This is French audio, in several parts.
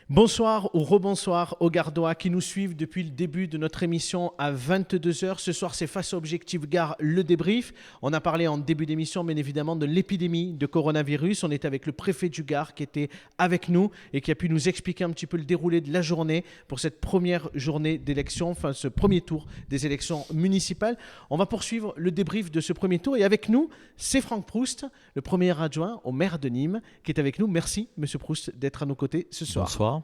Bonsoir ou rebonsoir aux Gardois qui nous suivent depuis le début de notre émission à 22h. Ce soir, c'est Face à Objectif Gard, le débrief. On a parlé en début d'émission, bien évidemment, de l'épidémie de coronavirus. On était avec le préfet du Gard qui était avec nous et qui a pu nous expliquer un petit peu le déroulé de la journée pour cette première journée d'élection, enfin ce premier tour des élections municipales. On va poursuivre le débrief de ce premier tour et avec nous, c'est Franck Proust, le premier adjoint au maire de Nîmes, qui est avec nous. Merci, Monsieur Proust, d'être à nos côtés ce soir. Bonsoir.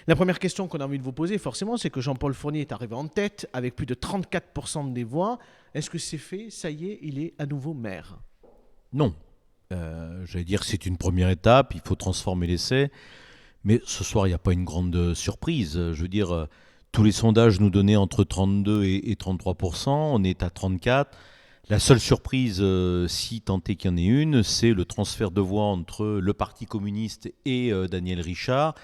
La première question qu'on a envie de vous poser, forcément, c'est que Jean-Paul Fournier est arrivé en tête avec plus de 34% des voix. Est-ce que c'est fait? Ça y est, il est à nouveau maire? Non. J'allais dire que c'est une première étape, il faut transformer l'essai. Mais ce soir, il n'y a pas une grande surprise. Je veux dire, tous les sondages nous donnaient entre 32 et 33%. On est à 34%. La seule surprise, si tant est qu'il y en ait une, c'est le transfert de voix entre le Parti communiste et Daniel Richard.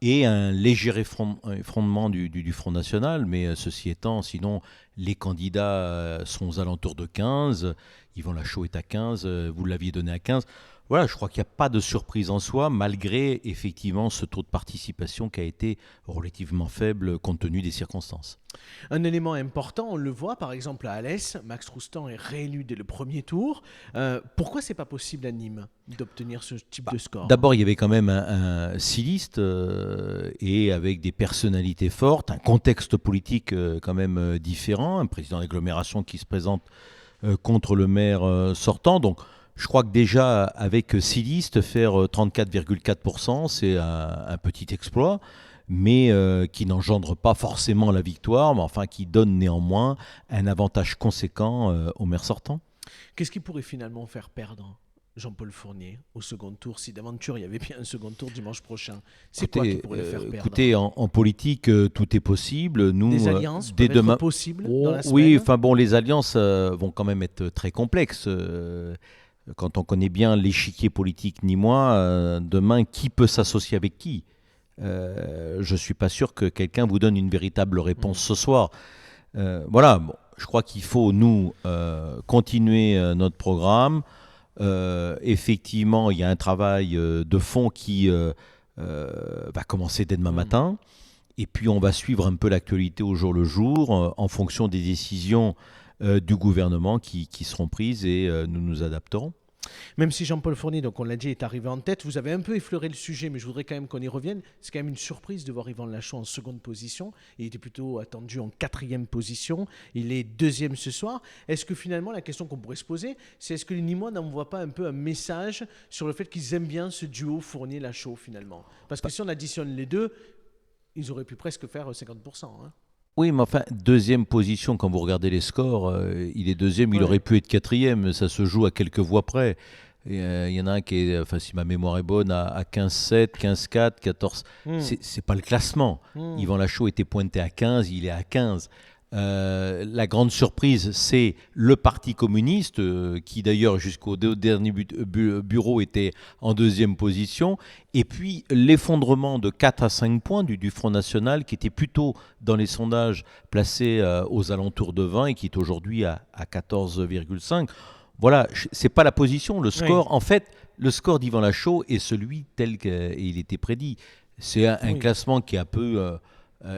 Et un léger effondrement du Front National, mais ceci étant, sinon, les candidats sont aux alentours de 15, Yvan Lachaud est à 15, vous l'aviez donné à 15. Voilà, je crois qu'il n'y a pas de surprise en soi, malgré effectivement ce taux de participation qui a été relativement faible compte tenu des circonstances. Un élément important, on le voit par exemple à Alès, Max Roustan est réélu dès le premier tour. Pourquoi c'est pas possible à Nîmes d'obtenir ce type de score? D'abord, il y avait quand même six listes et avec des personnalités fortes, un contexte politique quand même différent, un président d'agglomération qui se présente contre le maire sortant. Donc, je crois que déjà, avec six listes, faire 34,4%, c'est un petit exploit, mais qui n'engendre pas forcément la victoire, mais enfin qui donne néanmoins un avantage conséquent au maire sortant. Qu'est-ce qui pourrait finalement faire perdre Jean-Paul Fournier au second tour, si d'aventure il y avait bien un second tour dimanche prochain? C'est quoi qui pourrait le faire perdre? Écoutez, en politique, tout est possible. Nous, des alliances dès peuvent demain, être possibles dans la semaine? oui, enfin bon, les alliances vont quand même être très complexes. Quand on connaît bien l'échiquier politique nîmois, demain, qui peut s'associer avec qui? Je ne suis pas sûr que quelqu'un vous donne une véritable réponse ce soir. Voilà, bon, je crois qu'il faut, nous, continuer notre programme. Effectivement, il y a un travail de fond qui va commencer dès demain matin. Et puis, on va suivre un peu l'actualité au jour le jour en fonction des décisions du gouvernement qui seront prises et nous nous adapterons. Même si Jean-Paul Fournier, donc on l'a dit, est arrivé en tête, vous avez un peu effleuré le sujet, mais je voudrais quand même qu'on y revienne. C'est quand même une surprise de voir Yvan Lachaud en seconde position. Il était plutôt attendu en quatrième position. Il est deuxième ce soir. Est-ce que finalement, la question qu'on pourrait se poser, c'est est-ce que les Nîmois n'envoient pas un peu un message sur le fait qu'ils aiment bien ce duo Fournier-Lachaud finalement? Parce que si on additionne les deux, ils auraient pu presque faire 50%. Hein. Oui, mais enfin, deuxième position, quand vous regardez les scores, il est deuxième, il aurait pu être quatrième, ça se joue à quelques voix près. Il y en a un qui est, enfin, si ma mémoire est bonne, à 15-7, 15-4, 14. C'est pas le classement. Yvan Lachaud était pointé à 15, il est à 15. La grande surprise, c'est le Parti communiste, qui d'ailleurs jusqu'au dernier bureau était en deuxième position, et puis l'effondrement de 4 à 5 points du Front National, qui était plutôt dans les sondages placé aux alentours de 20 et qui est aujourd'hui à 14,5. Voilà, c'est pas la position, le score. Oui. En fait, le score d'Yvan Lachaud est celui tel qu'il était prédit. C'est un classement qui est un peu...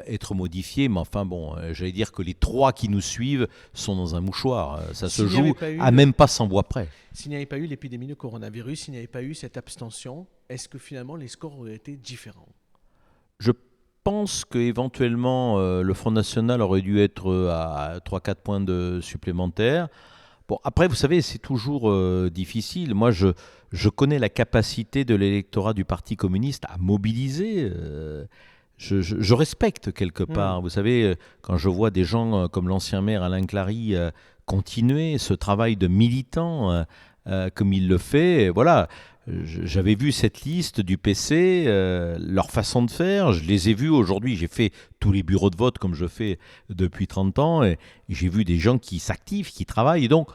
être modifié, mais enfin bon, j'allais dire que les trois qui nous suivent sont dans un mouchoir. Ça se joue à même pas 100 voix près. S'il n'y avait pas eu l'épidémie de coronavirus, s'il n'y avait pas eu cette abstention, est-ce que finalement les scores auraient été différents? Je pense qu'éventuellement le Front National aurait dû être à 3-4 points de supplémentaires. Bon, après, vous savez, c'est toujours difficile. Moi, je connais la capacité de l'électorat du Parti communiste à mobiliser. Je respecte quelque part. Vous savez, quand je vois des gens comme l'ancien maire Alain Clary continuer ce travail de militant comme il le fait, voilà. J'avais vu cette liste du PC, leur façon de faire, je les ai vus aujourd'hui, j'ai fait tous les bureaux de vote comme je fais depuis 30 ans, et j'ai vu des gens qui s'activent, qui travaillent, et donc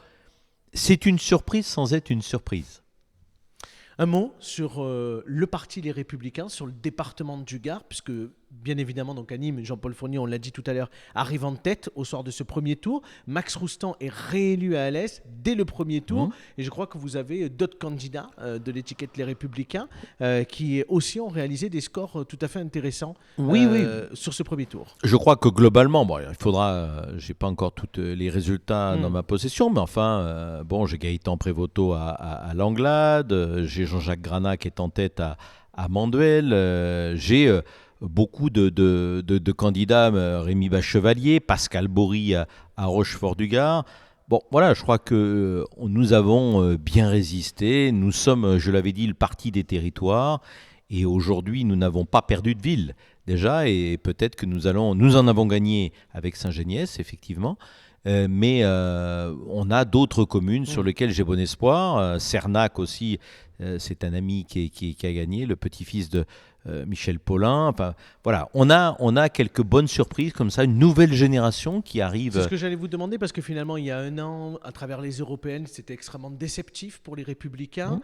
c'est une surprise sans être une surprise. Un mot sur le parti Les Républicains, sur le département du Gard, puisque bien évidemment, donc à Nîmes, Jean-Paul Fournier, on l'a dit tout à l'heure, arrive en tête au soir de ce premier tour. Max Roustan est réélu à Alès dès le premier tour. Et je crois que vous avez d'autres candidats de l'étiquette Les Républicains qui aussi ont réalisé des scores tout à fait intéressants Oui. sur ce premier tour. Je crois que globalement, bon, il faudra, j'ai pas encore tous les résultats dans ma possession, mais enfin, bon, j'ai Gaëtan Prévoto à Langlade, j'ai Jean-Jacques Granat qui est en tête à Manduel, j'ai beaucoup de candidats, Rémi Bachevalier, Pascal Bory à Rochefort-du-Gard. Bon, voilà, je crois que nous avons bien résisté. Nous sommes, je l'avais dit, le parti des territoires. Et aujourd'hui, nous n'avons pas perdu de ville, déjà. Et peut-être que nous en avons gagné avec Saint-Géniès, effectivement. Mais on a d'autres communes sur lesquelles j'ai bon espoir. Cernac aussi, c'est un ami qui a gagné, le petit-fils de Michel Paulin. Enfin, voilà, on a quelques bonnes surprises comme ça, une nouvelle génération qui arrive. C'est ce que j'allais vous demander, parce que finalement, il y a un an, à travers les européennes, c'était extrêmement déceptif pour les Républicains.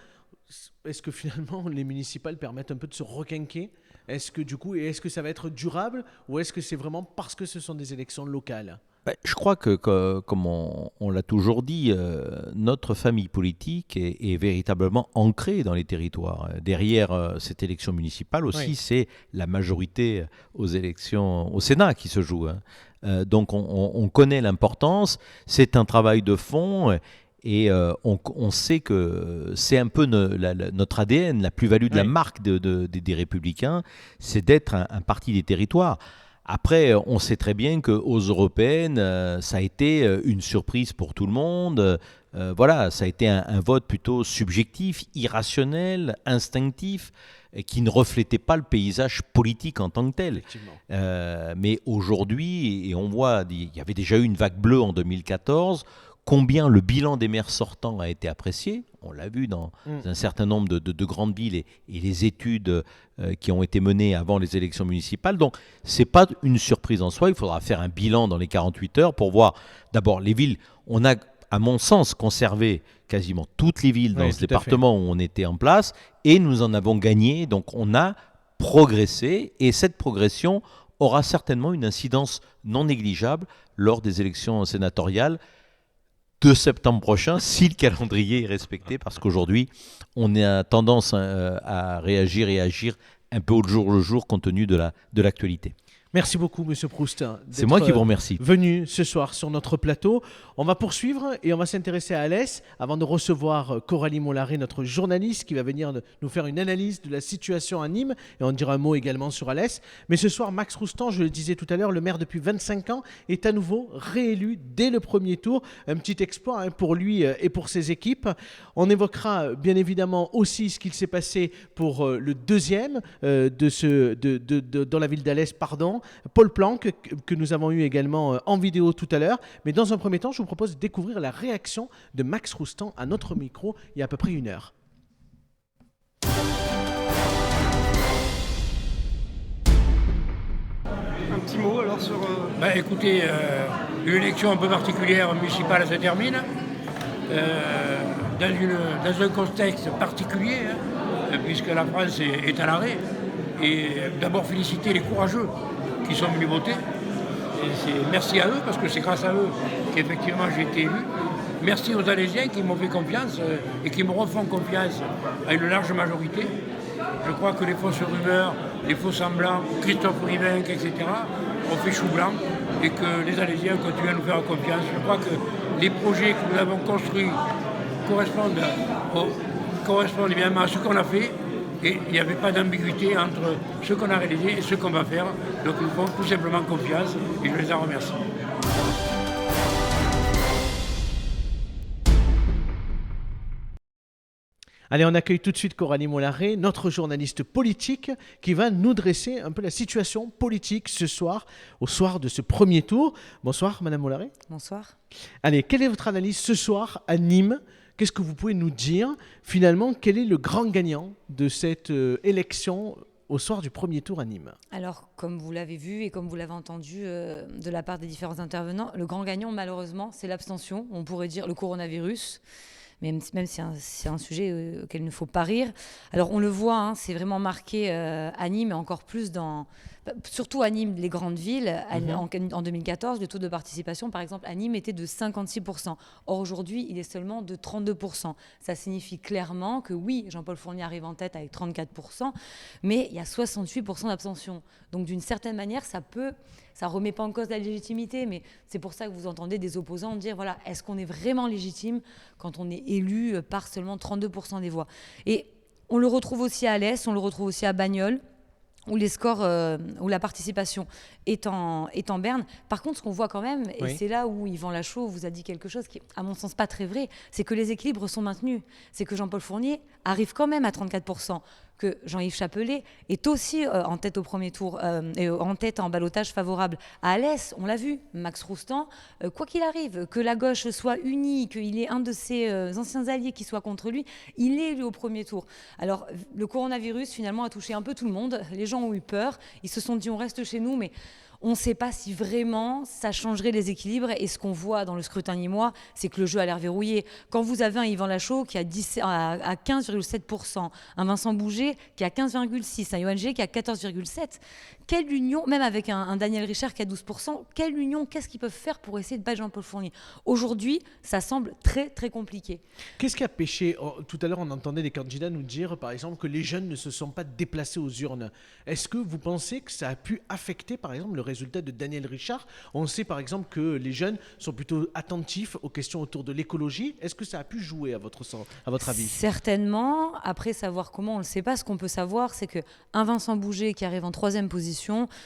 Est-ce que finalement, les municipales permettent un peu de se requinquer ? Est-ce que ça va être durable, ou est-ce que c'est vraiment parce que ce sont des élections locales ? Je crois que comme on l'a toujours dit, notre famille politique est véritablement ancrée dans les territoires. Derrière cette élection municipale aussi, c'est la majorité aux élections au Sénat qui se joue. Donc on connaît l'importance, c'est un travail de fond. Et on sait que c'est un peu notre ADN, la plus-value de la marque des Républicains, c'est d'être un parti des territoires. Après, on sait très bien qu'aux européennes, ça a été une surprise pour tout le monde. Voilà, ça a été un vote plutôt subjectif, irrationnel, instinctif, et qui ne reflétait pas le paysage politique en tant que tel. Mais aujourd'hui, et on voit, il y avait déjà eu une vague bleue en 2014, combien le bilan des maires sortants a été apprécié. On l'a vu dans un certain nombre de grandes villes et les études qui ont été menées avant les élections municipales. Donc, ce n'est pas une surprise en soi. Il faudra faire un bilan dans les 48 heures pour voir d'abord les villes. On a, à mon sens, conservé quasiment toutes les villes dans ce département où on était en place et nous en avons gagné. Donc, on a progressé et cette progression aura certainement une incidence non négligeable lors des élections sénatoriales de septembre prochain, si le calendrier est respecté, parce qu'aujourd'hui, on a tendance à réagir et à agir un peu au jour le jour compte tenu de l'actualité. Merci beaucoup, Monsieur Proust. C'est moi qui vous remercie. Venu ce soir sur notre plateau. On va poursuivre et on va s'intéresser à Alès avant de recevoir Coralie Mollaret, notre journaliste, qui va venir nous faire une analyse de la situation à Nîmes. Et on dira un mot également sur Alès. Mais ce soir, Max Roustan, je le disais tout à l'heure, le maire depuis 25 ans, est à nouveau réélu dès le premier tour. Un petit exploit pour lui et pour ses équipes. On évoquera bien évidemment aussi ce qu'il s'est passé pour le deuxième dans la ville d'Alès, Paul Planck, que nous avons eu également en vidéo tout à l'heure. Mais dans un premier temps, je vous propose de découvrir la réaction de Max Roustan à notre micro il y a à peu près 1 heure. Un petit mot alors sur... Écoutez, une élection un peu particulière municipale se termine dans un contexte particulier, puisque la France est à l'arrêt. Et d'abord féliciter les courageux qui sont venus voter. Et merci à eux, parce que c'est grâce à eux qu'effectivement j'ai été élu. Merci aux Alésiens qui m'ont fait confiance et qui me refont confiance à une large majorité. Je crois que les fausses rumeurs, les faux semblants, Christophe Rivenc, etc., ont fait chou blanc et que les Alésiens continuent à nous faire confiance. Je crois que les projets que nous avons construits correspondent évidemment à ce qu'on a fait. Et il n'y avait pas d'ambiguïté entre ce qu'on a réalisé et ce qu'on va faire. Donc ils font tout simplement confiance et je les en remercie. Allez, on accueille tout de suite Coralie Mollaret, notre journaliste politique, qui va nous dresser un peu la situation politique ce soir, au soir de ce premier tour. Bonsoir, Madame Mollaret. Bonsoir. Allez, quelle est votre analyse ce soir à Nîmes ? Qu'est-ce que vous pouvez nous dire ? Finalement, quel est le grand gagnant de cette élection au soir du premier tour à Nîmes ? Alors, comme vous l'avez vu et comme vous l'avez entendu de la part des différents intervenants, le grand gagnant, malheureusement, c'est l'abstention. On pourrait dire le coronavirus. même si c'est un sujet auquel il ne faut pas rire. Alors on le voit, hein, c'est vraiment marqué à Nîmes, et encore plus surtout à Nîmes, les grandes villes. En 2014, le taux de participation, par exemple, à Nîmes était de 56%. Or, aujourd'hui, il est seulement de 32%. Ça signifie clairement que oui, Jean-Paul Fournier arrive en tête avec 34%, mais il y a 68% d'abstention. Donc, d'une certaine manière, ça remet pas en cause la légitimité, mais c'est pour ça que vous entendez des opposants dire, voilà, est-ce qu'on est vraiment légitime quand on est élu par seulement 32% des voix? Et on le retrouve aussi à Alès, on le retrouve aussi à Bagnoles, où les scores, où la participation est en berne. Par contre, ce qu'on voit quand même, et c'est là où Yvan Lachaud vous a dit quelque chose qui est, à mon sens, pas très vrai, c'est que les équilibres sont maintenus. C'est que Jean-Paul Fournier arrive quand même à 34%, que Jean-Yves Chapelet est aussi en tête au premier tour, et en tête en ballottage favorable. À Alès, on l'a vu, Max Roustan, quoi qu'il arrive, que la gauche soit unie, qu'il ait un de ses anciens alliés qui soit contre lui, il est élu au premier tour. Alors, le coronavirus, finalement, a touché un peu tout le monde. Les gens ont eu peur, ils se sont dit on reste chez nous, mais on ne sait pas si vraiment ça changerait les équilibres. Et ce qu'on voit dans le scrutin nîmois, c'est que le jeu a l'air verrouillé. Quand vous avez un Yvan Lachaud qui a 15,7%, un Vincent Bouget qui a 15,6%, un Yoann G qui a 14,7%, quelle union, même avec un Daniel Richard qui a 12%, quelle union, qu'est-ce qu'ils peuvent faire pour essayer de battre Jean-Paul Fournier? Aujourd'hui, ça semble très, très compliqué. Qu'est-ce qui a pêché? Tout à l'heure, on entendait des candidats nous dire, par exemple, que les jeunes ne se sont pas déplacés aux urnes. Est-ce que vous pensez que ça a pu affecter, par exemple, le résultat de Daniel Richard? On sait, par exemple, que les jeunes sont plutôt attentifs aux questions autour de l'écologie. Est-ce que ça a pu jouer, à votre avis? Certainement. Après, savoir comment, on ne le sait pas. Ce qu'on peut savoir, c'est qu'un Vincent Bouget qui arrive en 3e position,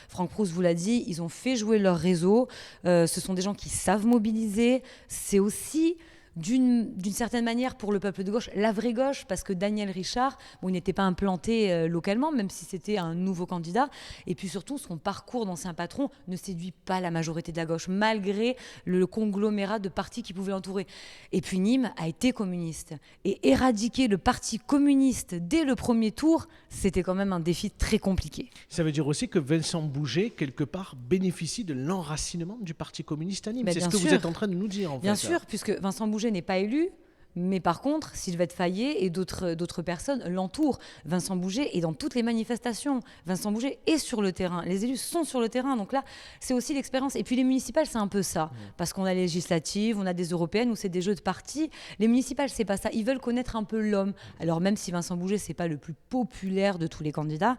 Franck Proust vous l'a dit, ils ont fait jouer leur réseau. Ce sont des gens qui savent mobiliser. C'est aussi d'une certaine manière pour le peuple de gauche, la vraie gauche, parce que Daniel Richard, bon, il n'était pas implanté localement, même si c'était un nouveau candidat, et puis surtout son parcours d'ancien patron ne séduit pas la majorité de la gauche, malgré le conglomérat de partis qui pouvaient l'entourer. Et puis Nîmes a été communiste, et éradiquer le parti communiste dès le premier tour, c'était quand même un défi très compliqué. Ça veut dire aussi que Vincent Bouget, quelque part, bénéficie de l'enracinement du parti communiste à Nîmes. C'est ce que vous êtes en train de nous dire, en fait. Bien sûr, puisque Vincent Bouget n'est pas élu, mais par contre, Sylvette Fayet et d'autres personnes l'entourent. Vincent Bouget est dans toutes les manifestations. Vincent Bouget est sur le terrain. Les élus sont sur le terrain. Donc là, c'est aussi l'expérience. Et puis les municipales, c'est un peu ça. Parce qu'on a les législatives, on a des européennes où c'est des jeux de parti. Les municipales, c'est pas ça. Ils veulent connaître un peu l'homme. Alors même si Vincent Bouget, c'est pas le plus populaire de tous les candidats,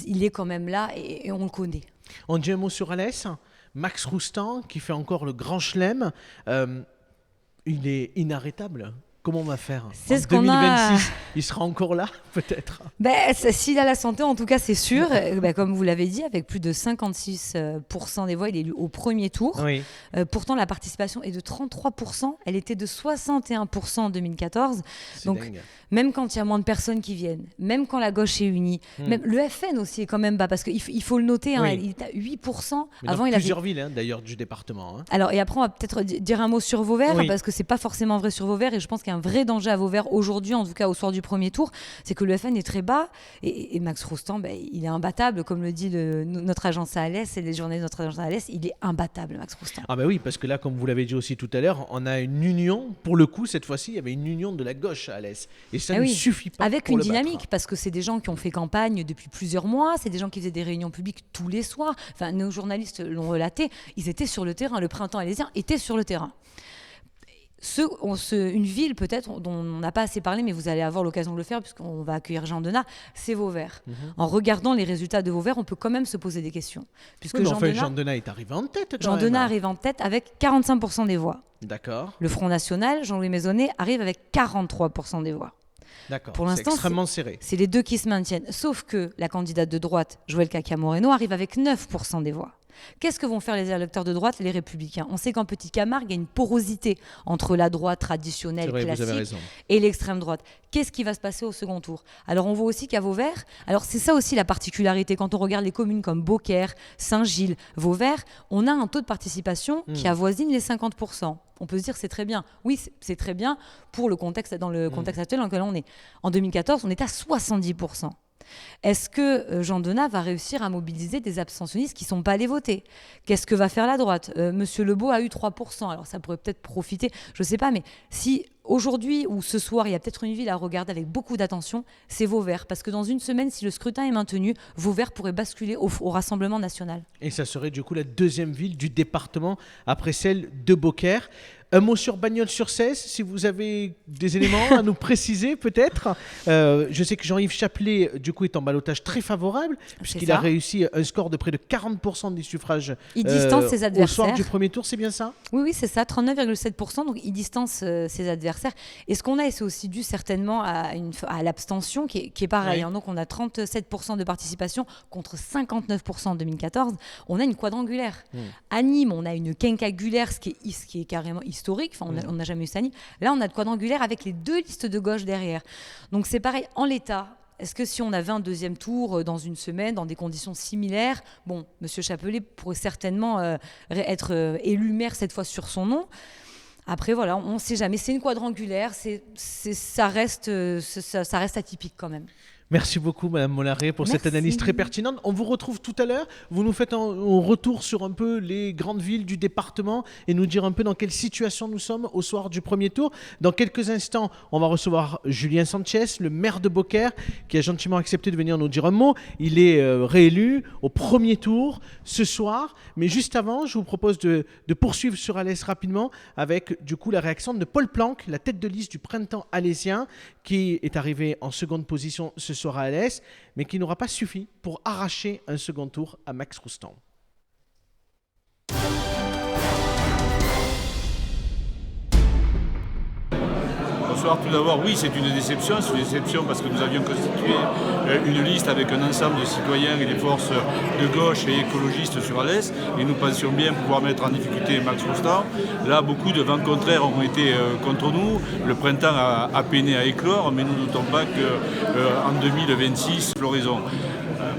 il est quand même là et on le connaît. On dit un mot sur Alès. Max Roustan, qui fait encore le grand chelem. Il est inarrêtable. Comment on va faire? C'est en ce qu'on 2026, il sera encore là, peut-être. S'il a la santé, en tout cas, c'est sûr. Comme vous l'avez dit, avec plus de 56% des voix, il est élu au premier tour. Oui. Pourtant, la participation est de 33%. Elle était de 61% en 2014. C'est Donc, dingue. même quand il y a moins de personnes qui viennent, même quand la gauche est unie, même le FN aussi est quand même bas, parce qu'il faut le noter, Oui. il est à 8%. Mais Avant, dans il avait... plusieurs villes, d'ailleurs, du département. Alors, et après, on va peut-être dire un mot sur Vauvert, Oui. parce que c'est pas forcément vrai sur Vauvert, et je pense qu'il y a un vrai danger à Vauvert aujourd'hui, en tout cas au soir du premier tour, c'est que le FN est très bas, et Max Roustan, il est imbattable, comme le dit notre agence à Alès, et les journées de notre agence à Alès, il est imbattable, Max Roustan. Ah oui, parce que là, comme vous l'avez dit aussi tout à l'heure, on a une union, pour le coup, cette fois-ci, il y avait une union de la gauche à Alès. Et ça ne suffit pas avec pour une le battre. dynamique, parce que c'est des gens qui ont fait campagne depuis plusieurs mois, c'est des gens qui faisaient des réunions publiques tous les soirs, enfin, nos journalistes l'ont relaté, ils étaient sur le terrain, le printemps alésien était sur le terrain. Une ville peut-être dont on n'a pas assez parlé, mais vous allez avoir l'occasion de le faire puisqu'on va accueillir Jean Denat, c'est Vauvert. En regardant les résultats de Vauvert, on peut quand même se poser des questions. Puisque Jean Denat est arrivé en tête. Jean Denat arrive en tête avec 45% des voix. D'accord. Le Front National, Jean-Louis Maisonnet, arrive avec 43% des voix. D'accord. Pour l'instant, c'est extrêmement serré. C'est les deux qui se maintiennent. Sauf que la candidate de droite, Joëlle Caca Moreno, arrive avec 9% des voix. Qu'est-ce que vont faire les électeurs de droite, les Républicains? On sait qu'en Petite Camargue, il y a une porosité entre la droite traditionnelle, classique, et l'extrême droite. Qu'est-ce qui va se passer au second tour? Alors, on voit aussi qu'à Vauvert, alors c'est ça aussi la particularité, quand on regarde les communes comme Beaucaire, Saint-Gilles, Vauvert, on a un taux de participation qui avoisine les 50%. On peut se dire c'est très bien. Oui, c'est très bien pour le contexte, dans le contexte actuel dans lequel on est. En 2014, on est à 70%. Est-ce que Jean Denat va réussir à mobiliser des abstentionnistes qui ne sont pas allés voter? Qu'est-ce que va faire la droite? Monsieur Lebeau a eu 3%. Alors ça pourrait peut-être profiter, je ne sais pas, mais si aujourd'hui ou ce soir, il y a peut-être une ville à regarder avec beaucoup d'attention, c'est Vauvert. Parce que dans une semaine, si le scrutin est maintenu, Vauvert pourrait basculer au Rassemblement national. Et ça serait du coup la deuxième ville du département après celle de Beaucaire. Un mot sur Bagnols-sur-Cèze, si vous avez des éléments à nous préciser peut-être. Je sais que Jean-Yves Chaplet, du coup, est en ballotage très favorable, puisqu'il a réussi un score de près de 40% des suffrages il distance ses adversaires. Au soir du premier tour, c'est bien ça ? Oui, c'est ça, 39,7%, donc il distance ses adversaires. Et ce qu'on a, et c'est aussi dû certainement à l'abstention, qui est pareil. Ouais. Hein, donc on a 37% de participation contre 59% en 2014. On a une quadrangulaire. À Nîmes, on a une quinquagulaire, ce qui est carrément historique. Enfin, on n'a jamais eu ça à Nîmes. Là, on a de quadrangulaire avec les 2 listes de gauche derrière. Donc c'est pareil, en l'état. Est-ce que si on avait un deuxième tour dans une semaine, dans des conditions similaires, bon, M. Chaplet pourrait certainement être élu maire cette fois sur son nom. Après, voilà, on ne sait jamais. C'est une quadrangulaire, ça reste atypique quand même. Merci beaucoup, Madame Mollaret, pour cette analyse très pertinente. On vous retrouve tout à l'heure. Vous nous faites un retour sur un peu les grandes villes du département et nous dire un peu dans quelle situation nous sommes au soir du premier tour. Dans quelques instants, on va recevoir Julien Sanchez, le maire de Beaucaire, qui a gentiment accepté de venir nous dire un mot. Il est réélu au premier tour ce soir. Mais juste avant, je vous propose de poursuivre sur Alès rapidement avec du coup la réaction de Paul Planck, la tête de liste du printemps alésien, qui est arrivé en seconde position ce soir à Alès, mais qui n'aura pas suffi pour arracher un second tour à Max Roustan. Bonsoir, tout d'abord, oui, c'est une déception parce que nous avions constitué une liste avec un ensemble de citoyens et des forces de gauche et écologistes sur Alès, et nous pensions bien pouvoir mettre en difficulté Max Roustan. Là, beaucoup de vents contraires ont été contre nous. Le printemps a peiné à éclore, mais nous ne doutons pas qu'en 2026, floraison.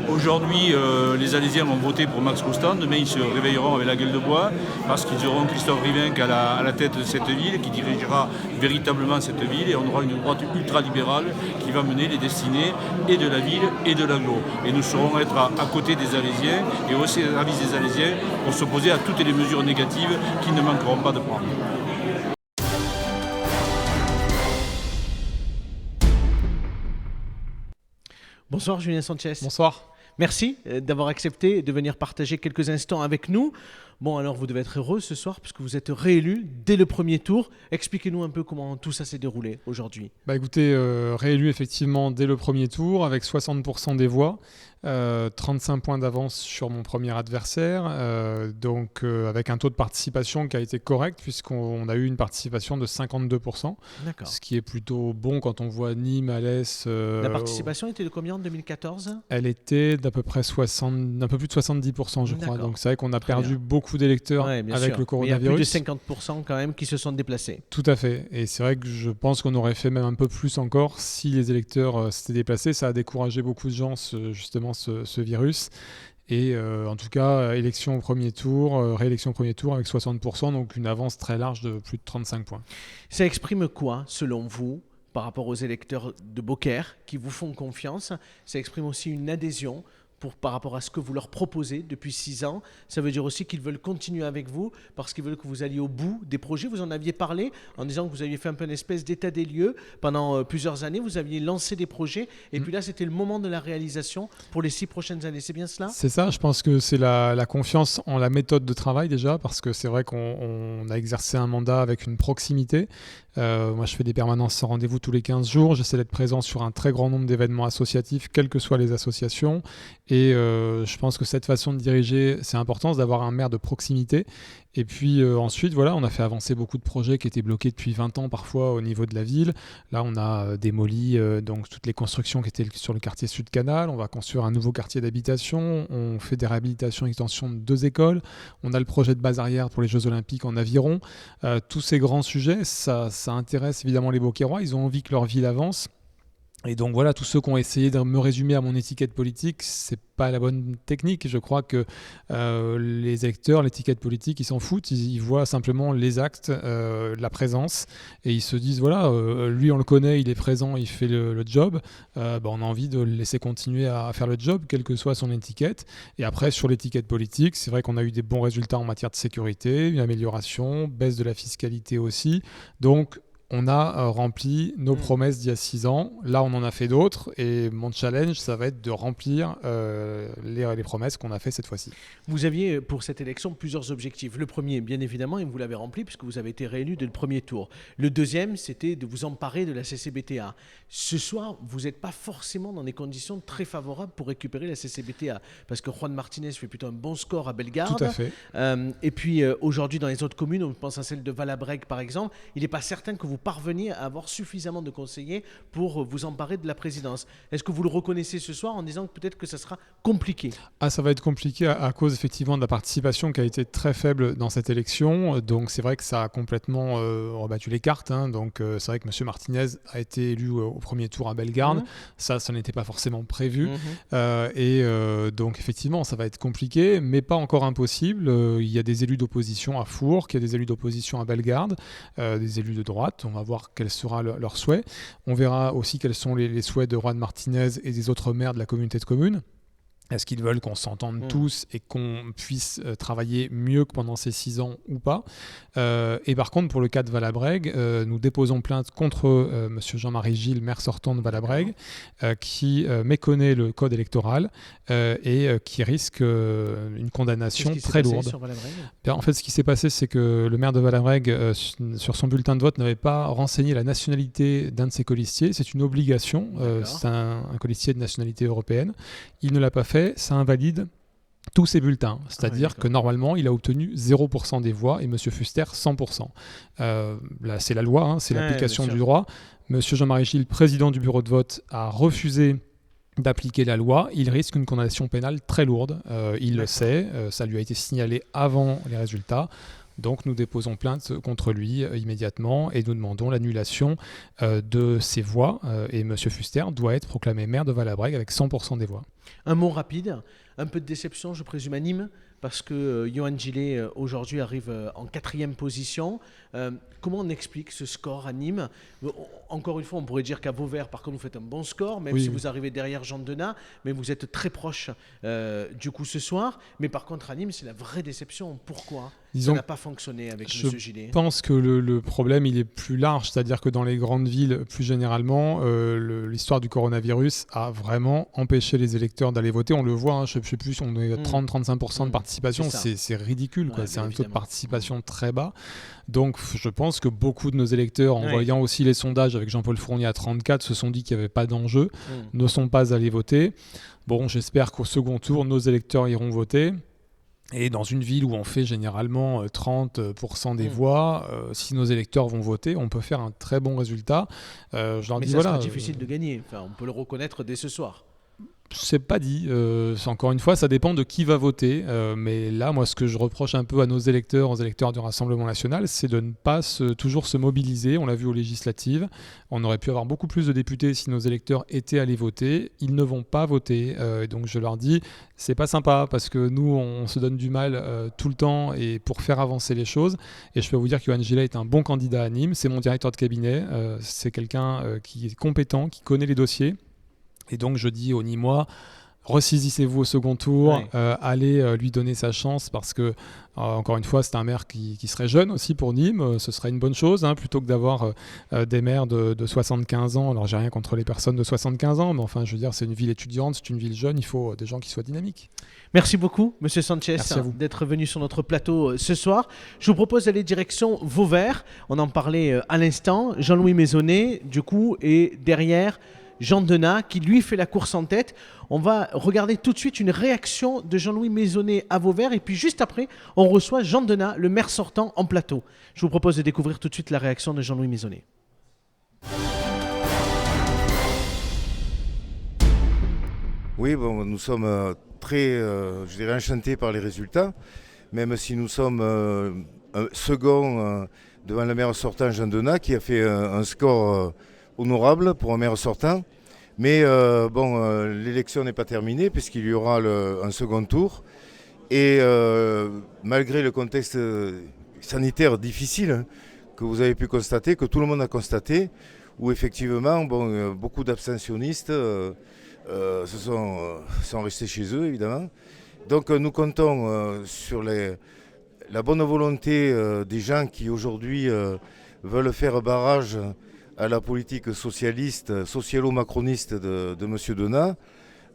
Aujourd'hui, les Alésiens ont voté pour Max Roustan. Demain, ils se réveilleront avec la gueule de bois parce qu'ils auront Christophe Rivenc à la tête de cette ville qui dirigera véritablement cette ville, et on aura une droite ultra-libérale qui va mener les destinées et de la ville et de l'agglo. Et nous saurons être à côté des Alésiens et au service des Alésiens pour s'opposer à toutes les mesures négatives qu'ils ne manqueront pas de prendre. Bonsoir Julien Sanchez. Bonsoir. Merci d'avoir accepté de venir partager quelques instants avec nous. Bon, alors vous devez être heureux ce soir puisque vous êtes réélu dès le premier tour. Expliquez-nous un peu comment tout ça s'est déroulé aujourd'hui. Écoutez, réélu effectivement dès le premier tour avec 60% des voix. 35 points d'avance sur mon premier adversaire, donc avec un taux de participation qui a été correct puisqu'on a eu une participation de 52%, ce qui est plutôt bon quand on voit Nîmes, Alès. La participation était de combien en 2014 ? Elle était d'à peu près un peu plus de 70%, je crois. Donc c'est vrai qu'on a perdu beaucoup d'électeurs avec le coronavirus. Il y a plus de 50% quand même qui se sont déplacés. Tout à fait. Et c'est vrai que je pense qu'on aurait fait même un peu plus encore si les électeurs s'étaient déplacés. Ça a découragé beaucoup de gens, justement, ce virus. Et en tout cas, réélection au premier tour avec 60%, donc une avance très large de plus de 35 points. Ça exprime quoi, selon vous, par rapport aux électeurs de Beaucaire qui vous font confiance ? Ça exprime aussi une adhésion par rapport à ce que vous leur proposez depuis 6 ans. Ça veut dire aussi qu'ils veulent continuer avec vous parce qu'ils veulent que vous alliez au bout des projets. Vous en aviez parlé en disant que vous aviez fait un peu une espèce d'état des lieux pendant plusieurs années. Vous aviez lancé des projets et puis là, c'était le moment de la réalisation pour les 6 prochaines années. C'est bien cela ? C'est ça. Je pense que c'est la confiance en la méthode de travail déjà, parce que c'est vrai qu'on a exercé un mandat avec une proximité. Moi, je fais des permanences sans rendez-vous tous les 15 jours. J'essaie d'être présent sur un très grand nombre d'événements associatifs, quelles que soient les associations. Et je pense que cette façon de diriger, c'est important d'avoir un maire de proximité. Et puis ensuite, voilà, on a fait avancer beaucoup de projets qui étaient bloqués depuis 20 ans parfois au niveau de la ville. Là, on a démoli donc toutes les constructions qui étaient sur le quartier Sud-Canal. On va construire un nouveau quartier d'habitation. On fait des réhabilitations et extensions de 2 écoles. On a le projet de base arrière pour les Jeux Olympiques en aviron. Tous ces grands sujets, ça intéresse évidemment les Beaucairois. Ils ont envie que leur ville avance. Et donc voilà, tous ceux qui ont essayé de me résumer à mon étiquette politique, c'est pas la bonne technique. Je crois que les électeurs, l'étiquette politique, ils s'en foutent. Ils voient simplement les actes, la présence, et ils se disent voilà, lui on le connaît, il est présent, il fait le job. On a envie de le laisser continuer à faire le job, quelle que soit son étiquette. Et après, sur l'étiquette politique, c'est vrai qu'on a eu des bons résultats en matière de sécurité, une amélioration, baisse de la fiscalité aussi. Donc on a rempli nos promesses d'il y a 6 ans. Là, on en a fait d'autres. Et mon challenge, ça va être de remplir les promesses qu'on a fait cette fois-ci. Vous aviez pour cette élection plusieurs objectifs. Le premier, bien évidemment, et vous l'avez rempli puisque vous avez été réélu dès le premier tour. Le deuxième, c'était de vous emparer de la CCBTA. Ce soir, vous n'êtes pas forcément dans des conditions très favorables pour récupérer la CCBTA parce que Juan Martinez fait plutôt un bon score à Bellegarde. Tout à fait. Et puis aujourd'hui, dans les autres communes, on pense à celle de Valabrègue par exemple, il n'est pas certain que vous parveniez à avoir suffisamment de conseillers pour vous emparer de la présidence. Est-ce que vous le reconnaissez ce soir en disant que peut-être que ça sera compliqué? Ça va être compliqué à cause effectivement de la participation qui a été très faible dans cette élection. Donc c'est vrai que ça a complètement rebattu les cartes. Donc c'est vrai que M. Martinez a été élu au premier tour à Bellegarde. Ça n'était pas forcément prévu. Donc effectivement, ça va être compliqué, mais pas encore impossible. Il y a des élus d'opposition à Fourques, il y a des élus d'opposition à Bellegarde, des élus de droite. On va voir quel sera leur souhait. On verra aussi quels sont les souhaits de Juan Martinez et des autres maires de la communauté de communes. Est-ce qu'ils veulent qu'on s'entende tous et qu'on puisse travailler mieux que pendant ces 6 ans ou pas? Et par contre, pour le cas de Valabrègue, nous déposons plainte contre M. Jean-Marie Gilles, maire sortant de Valabrègue, qui méconnaît le code électoral et qui risque une condamnation très lourde. En fait, ce qui s'est passé, c'est que le maire de Valabrègue, sur son bulletin de vote, n'avait pas renseigné la nationalité d'un de ses colistiers. C'est une obligation. C'est un colistier de nationalité européenne. Il ne l'a pas fait. Ça invalide tous ses bulletins. C'est-à-dire que normalement, il a obtenu 0% des voix et M. Fuster 100%. Là, c'est la loi, c'est l'application du droit. M. Jean-Marie Gilles, président du bureau de vote, a refusé d'appliquer la loi. Il risque une condamnation pénale très lourde. Il le sait. Ça lui a été signalé avant les résultats. Donc nous déposons plainte contre lui immédiatement et nous demandons l'annulation de ses voix. Et M. Fuster doit être proclamé maire de Valabrègue avec 100% des voix. Un mot rapide, un peu de déception, je présume, à Nîmes, parce que Johan Gillet, aujourd'hui, arrive en 4e position. Comment on explique ce score à Nîmes? Encore une fois, on pourrait dire qu'à Vauvert, par contre, vous faites un bon score, même si vous arrivez derrière Jean Denat, mais vous êtes très proche du coup ce soir. Mais par contre, à Nîmes, c'est la vraie déception. Pourquoi ça n'a pas fonctionné avec M. Gillet? Je pense que le problème, il est plus large, c'est-à-dire que dans les grandes villes, plus généralement, l'histoire du coronavirus a vraiment empêché les électeurs d'aller voter. On le voit, je ne sais plus, on est à 30-35% de participation, c'est ridicule, c'est un taux de participation très bas. Donc je pense que beaucoup de nos électeurs, en voyant aussi les sondages avec Jean-Paul Fournier à 34, se sont dit qu'il n'y avait pas d'enjeu, ne sont pas allés voter. Bon, j'espère qu'au second tour, nos électeurs iront voter. Et dans une ville où on fait généralement 30% des voix, si nos électeurs vont voter, on peut faire un très bon résultat. Mais ça sera difficile de gagner, on peut le reconnaître dès ce soir. C'est pas dit. Encore une fois, ça dépend de qui va voter. Mais là, moi, ce que je reproche un peu à nos électeurs, aux électeurs du Rassemblement national, c'est de ne pas toujours se mobiliser. On l'a vu aux législatives. On aurait pu avoir beaucoup plus de députés si nos électeurs étaient allés voter. Ils ne vont pas voter. Donc, je leur dis, c'est pas sympa parce que nous, on se donne du mal tout le temps et pour faire avancer les choses. Et je peux vous dire que Johan Gillet est un bon candidat à Nîmes. C'est mon directeur de cabinet. C'est quelqu'un qui est compétent, qui connaît les dossiers. Et donc je dis aux Nîmois, ressaisissez-vous au second tour, allez lui donner sa chance parce que, encore une fois, c'est un maire qui serait jeune aussi pour Nîmes, ce serait une bonne chose, plutôt que d'avoir des maires de 75 ans. Alors j'ai rien contre les personnes de 75 ans, mais enfin je veux dire, c'est une ville étudiante, c'est une ville jeune, il faut des gens qui soient dynamiques. Merci beaucoup, M. Sanchez, d'être venu sur notre plateau ce soir. Je vous propose d'aller direction Vauvert, on en parlait à l'instant, Jean-Louis Maisonnet, du coup, et derrière Jean Denat qui lui fait la course en tête. On va regarder tout de suite une réaction de Jean-Louis Maisonnet à Vauvert et puis juste après, on reçoit Jean Denat, le maire sortant, en plateau. Je vous propose de découvrir tout de suite la réaction de Jean-Louis Maisonnet. Oui, nous sommes très, enchantés par les résultats, même si nous sommes second devant le maire sortant Jean Denat qui a fait un score honorable pour un maire sortant, mais l'élection n'est pas terminée puisqu'il y aura un second tour et malgré le contexte sanitaire difficile que vous avez pu constater, que tout le monde a constaté, où effectivement beaucoup d'abstentionnistes sont restés chez eux évidemment. Donc nous comptons sur la bonne volonté des gens qui aujourd'hui veulent faire barrage à la politique socialiste, socialo-macroniste de M. Donat,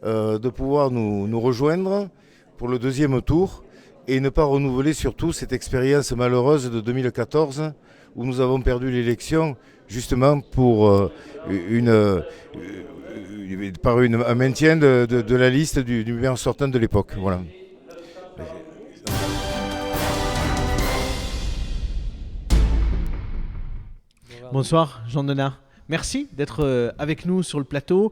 de pouvoir nous rejoindre pour le deuxième tour et ne pas renouveler surtout cette expérience malheureuse de 2014 où nous avons perdu l'élection justement pour un maintien de la liste du maire sortant de l'époque. Voilà. Bonsoir, Jean Donat. Merci d'être avec nous sur le plateau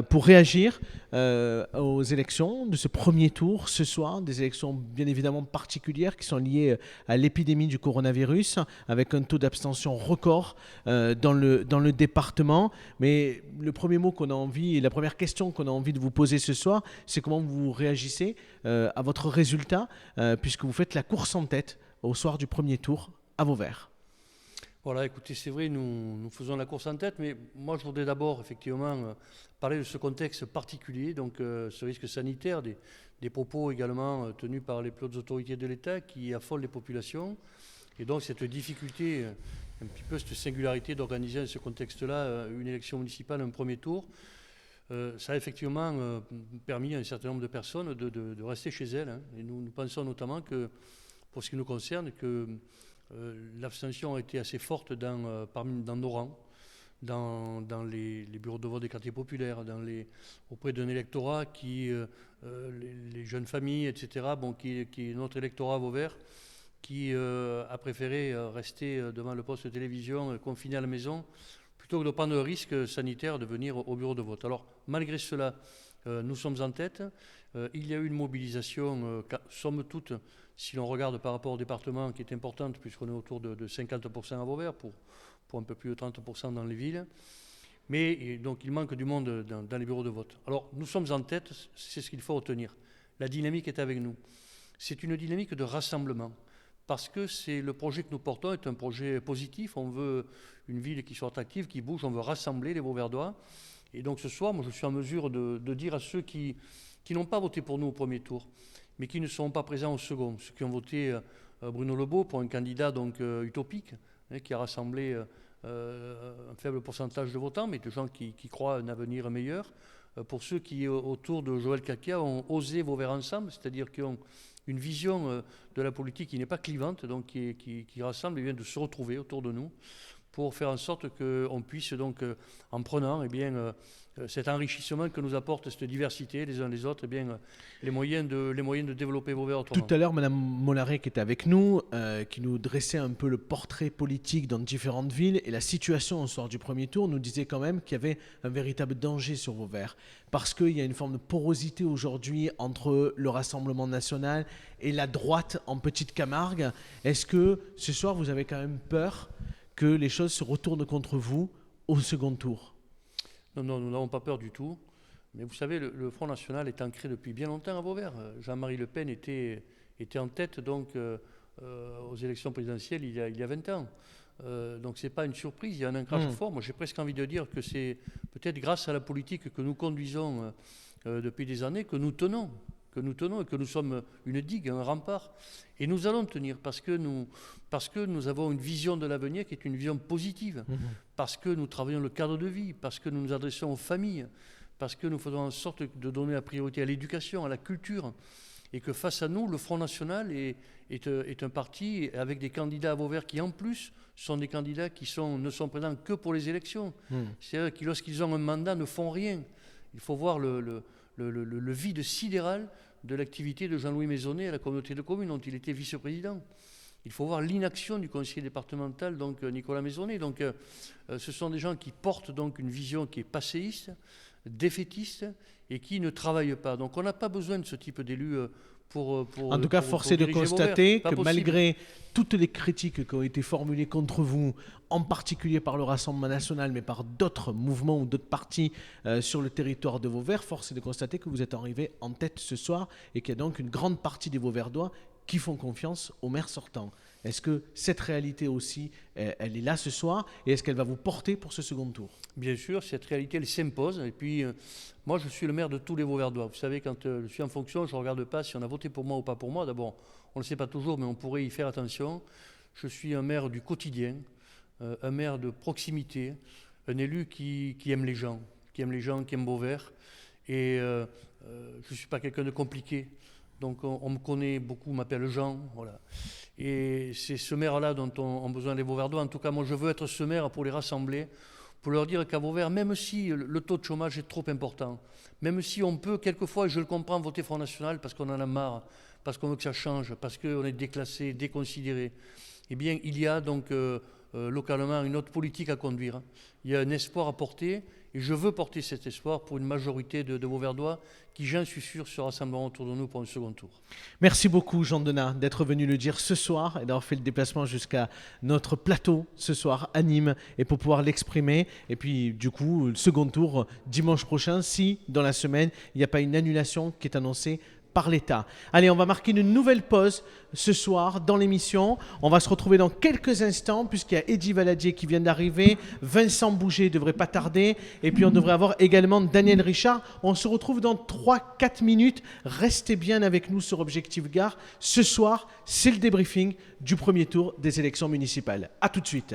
pour réagir aux élections de ce premier tour ce soir, des élections bien évidemment particulières qui sont liées à l'épidémie du coronavirus, avec un taux d'abstention record dans le département. Mais le premier mot qu'on a envie et la première question qu'on a envie de vous poser ce soir, c'est comment vous réagissez à votre résultat, puisque vous faites la course en tête au soir du premier tour à Vauvert. Voilà, écoutez, c'est vrai, nous faisons la course en tête, mais moi je voudrais d'abord effectivement parler de ce contexte particulier, donc ce risque sanitaire, des propos également tenus par les plus hautes autorités de l'État qui affolent les populations, et donc cette difficulté, un petit peu cette singularité d'organiser dans ce contexte-là une élection municipale, un premier tour. Ça a effectivement permis à un certain nombre de personnes de rester chez elles, hein, et nous pensons notamment que, pour ce qui nous concerne, que l'abstention a été assez forte dans nos rangs, dans les bureaux de vote des quartiers populaires, auprès d'un électorat qui, les jeunes familles, etc., qui est notre électorat à Vauvert, qui a préféré rester devant le poste de télévision, confiné à la maison, plutôt que de prendre le risque sanitaire de venir au bureau de vote. Alors, malgré cela, nous sommes en tête. Il y a eu une mobilisation, somme toute, si l'on regarde par rapport au département, qui est importante, puisqu'on est autour de 50% à Vauvert, pour un peu plus de 30% dans les villes. Mais donc il manque du monde dans les bureaux de vote. Alors nous sommes en tête, c'est ce qu'il faut retenir. La dynamique est avec nous. C'est une dynamique de rassemblement, parce que le projet que nous portons est un projet positif. On veut une ville qui soit attractive, qui bouge, on veut rassembler les Vauverdois. Et donc ce soir, moi je suis en mesure de dire à ceux qui n'ont pas voté pour nous au premier tour, mais qui ne seront pas présents au second, ceux qui ont voté Bruno Lebeau pour un candidat donc utopique, qui a rassemblé un faible pourcentage de votants, mais de gens qui croient à un avenir meilleur. Pour ceux qui, autour de Joël Kakia, ont osé Vauvert ensemble, c'est-à-dire qui ont une vision de la politique qui n'est pas clivante, donc qui rassemble et vient de se retrouver autour de nous, pour faire en sorte qu'on puisse donc, en prenant cet enrichissement que nous apporte cette diversité les uns les autres, les moyens de développer Vauvert autrement. Tout à l'heure, Mme Mollaret qui était avec nous, qui nous dressait un peu le portrait politique dans différentes villes et la situation au soir du premier tour, nous disait quand même qu'il y avait un véritable danger sur Vauvert, parce qu'il y a une forme de porosité aujourd'hui entre le Rassemblement national et la droite en Petite Camargue. Est-ce que ce soir, vous avez quand même peur que les choses se retournent contre vous au second tour? Non, nous n'avons pas peur du tout. Mais vous savez, le Front National est ancré depuis bien longtemps à Vauvert. Jean-Marie Le Pen était en tête donc, aux élections présidentielles il y a 20 ans. Donc ce n'est pas une surprise, il y a un ancrage fort. Moi j'ai presque envie de dire que c'est peut-être grâce à la politique que nous conduisons depuis des années que nous tenons et que nous sommes une digue, un rempart. Et nous allons tenir parce que nous avons une vision de l'avenir qui est une vision positive, parce que nous travaillons le cadre de vie, parce que nous nous adressons aux familles, parce que nous faisons en sorte de donner la priorité à l'éducation, à la culture, et que face à nous, le Front National est un parti avec des candidats à Vauvert qui, en plus, sont des candidats qui ne sont présents que pour les élections. C'est-à-dire que lorsqu'ils ont un mandat, ne font rien. Il faut voir le vide sidéral de l'activité de Jean-Louis Maisonnet à la communauté de communes dont il était vice-président. Il faut voir l'inaction du conseiller départemental, donc Nicolas Maisonnet. Donc, ce sont des gens qui portent donc une vision qui est passéiste, défaitiste et qui ne travaillent pas. Donc, on n'a pas besoin de ce type d'élus en tout cas, force est de constater que malgré toutes les critiques qui ont été formulées contre vous, en particulier par le Rassemblement national, mais par d'autres mouvements ou d'autres partis sur le territoire de Vauvert, force est de constater que vous êtes arrivé en tête ce soir et qu'il y a donc une grande partie des Vauverdois qui font confiance au maire sortant. Est-ce que cette réalité aussi, elle est là ce soir et est-ce qu'elle va vous porter pour ce second tour? Bien sûr, cette réalité, elle s'impose. Et puis, moi, je suis le maire de tous les Vauverdois. Vous savez, quand je suis en fonction, je ne regarde pas si on a voté pour moi ou pas pour moi. D'abord, on ne le sait pas toujours, mais on pourrait y faire attention. Je suis un maire du quotidien. un maire de proximité, un élu qui aime les gens, qui aime Beauvert. Et je ne suis pas quelqu'un de compliqué. Donc on me connaît beaucoup, on m'appelle Jean. Voilà. Et c'est ce maire-là dont ont besoin les Beauverdois. En tout cas, moi je veux être ce maire pour les rassembler, pour leur dire qu'à Beauvert, même si le taux de chômage est trop important, même si on peut quelquefois, et je le comprends, voter Front National parce qu'on en a marre, parce qu'on veut que ça change, parce qu'on est déclassé, déconsidéré, eh bien il y a donc localement une autre politique à conduire. Il y a un espoir à porter. Et je veux porter cet espoir pour une majorité de Beauverdois qui, j'en suis sûr, se rassembleront autour de nous pour un second tour. Merci beaucoup, Jean Denat, d'être venu le dire ce soir et d'avoir fait le déplacement jusqu'à notre plateau ce soir à Nîmes et pour pouvoir l'exprimer. Et puis, du coup, le second tour dimanche prochain, si dans la semaine, il n'y a pas une annulation qui est annoncée par l'État. Allez, on va marquer une nouvelle pause ce soir dans l'émission. On va se retrouver dans quelques instants puisqu'il y a Eddy Valadier qui vient d'arriver. Vincent Bouget devrait pas tarder. Et puis on devrait avoir également Daniel Richard. On se retrouve dans 3-4 minutes. Restez bien avec nous sur Objectif Gare. Ce soir, c'est le débriefing du premier tour des élections municipales. À tout de suite.